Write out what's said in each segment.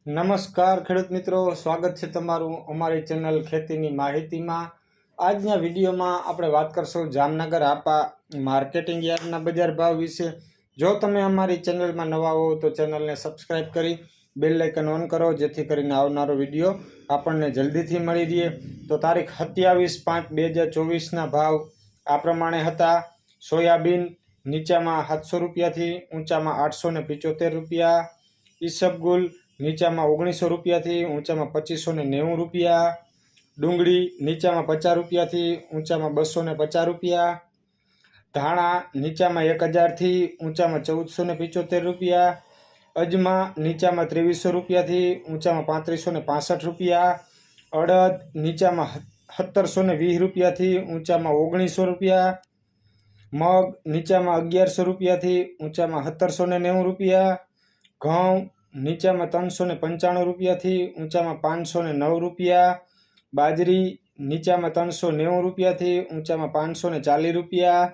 નમસ્કાર ખેડૂત મિત્રો, સ્વાગત છે તમારું અમારી ચેનલ ખેતીની માહિતીમાં। આજના વિડીયોમાં આપણે વાત કરશું જામનગર હાપા માર્કેટિંગ યાર્ડના બજાર ભાવ વિશે। જો તમે અમારી ચેનલમાં નવા હો તો ચેનલને સબસ્ક્રાઇબ કરી બેલ આઇકન ઓન કરો, જેથી કરીને આવનારો વિડીયો આપણને જલ્દીથી મળી રહે। તો તારીખ 27/5/2024ના ભાવ આ પ્રમાણે હતા। સોયાબીન નીચામાં 700 રૂપિયાથી ઊંચામાં 875 રૂપિયા, ઈસબગુલ નીચામાં 1900 રૂપિયાથી ઊંચામાં 2590 રૂપિયા, ડુંગળી નીચામાં 50 રૂપિયાથી ઊંચામાં 250 રૂપિયા, ધાણા નીચામાં 1000થી ઊંચામાં 1475 રૂપિયા, અજમા નીચામાં 2300 રૂપિયાથી ઊંચામાં 3565 રૂપિયા, અડદ નીચામાં 1720 રૂપિયાથી ઊંચામાં 1900 રૂપિયા, મગ નીચામાં 1100 રૂપિયાથી ઊંચામાં 1790 રૂપિયા, ઘઉં નીચામાં 395 રૂપિયાથી ઊંચામાં 509 રૂપિયા, બાજરી નીચામાં 390 રૂપિયાથી ઊંચામાં 540 રૂપિયા,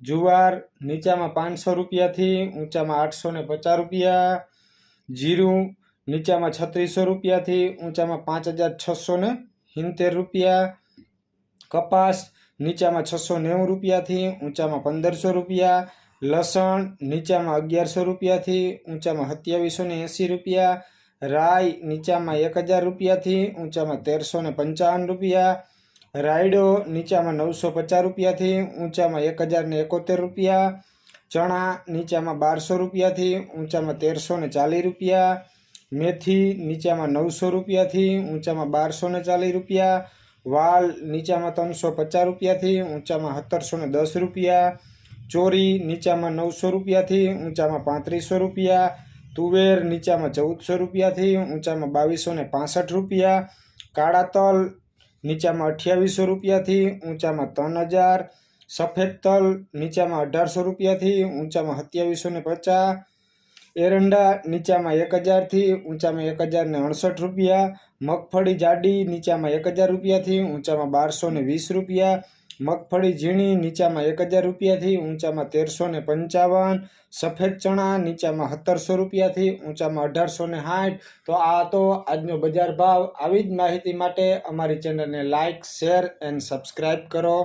જુવાર નીચામાં 500 રૂપિયાથી ઊંચામાં 850 રૂપિયા, જીરું નીચામાં 3600 રૂપિયાથી ઊંચામાં 5670 રૂપિયા, કપાસ નીચામાં 690 રૂપિયાથી ઊંચામાં 1500 રૂપિયા, લસણ નીચામાં 1100 રૂપિયાથી ઊંચામાં 2780 રૂપિયા, રાઈ નીચામાં 1000 રૂપિયાથી ઊંચામાં 1355 રૂપિયા, રાયડો નીચામાં 950 રૂપિયાથી ઊંચામાં 1071 રૂપિયા, ચણા નીચામાં 1200 રૂપિયાથી ઊંચામાં 1340 રૂપિયા, મેથી નીચામાં 900 રૂપિયાથી ઊંચામાં 1240 રૂપિયા, વાલ નીચામાં 350 રૂપિયાથી ઊંચામાં 1710 રૂપિયા, ચોરી નીચામાં 900 રૂપિયાથી ઊંચામાં 3500 રૂપિયા, તુવેર નીચામાં 1400 રૂપિયાથી ઊંચામાં 2265 રૂપિયા, કાળા તલ નીચામાં 2800 રૂપિયાથી ઊંચામાં 3000, સફેદ તલ નીચામાં 1800 રૂપિયાથી ઊંચામાં 2750, એરંડા નીચામાં 1000થી ઊંચામાં 1068 રૂપિયા, મગફળી જાડી નીચામાં 1000 રૂપિયાથી ઊંચામાં 1220 રૂપિયા, મગફળી ઝીણી નીચામાં 1000 રૂપિયાથી ઊંચામાં 1355, સફેદ ચણા નીચામાં 1700 રૂપિયાથી ઊંચામાં 1860। તો આ તો આજનો બજાર ભાવ। આવી જ માહિતી માટે અમારી ચેનલને લાઇક, શેર એન્ડ સબસ્ક્રાઇબ કરો।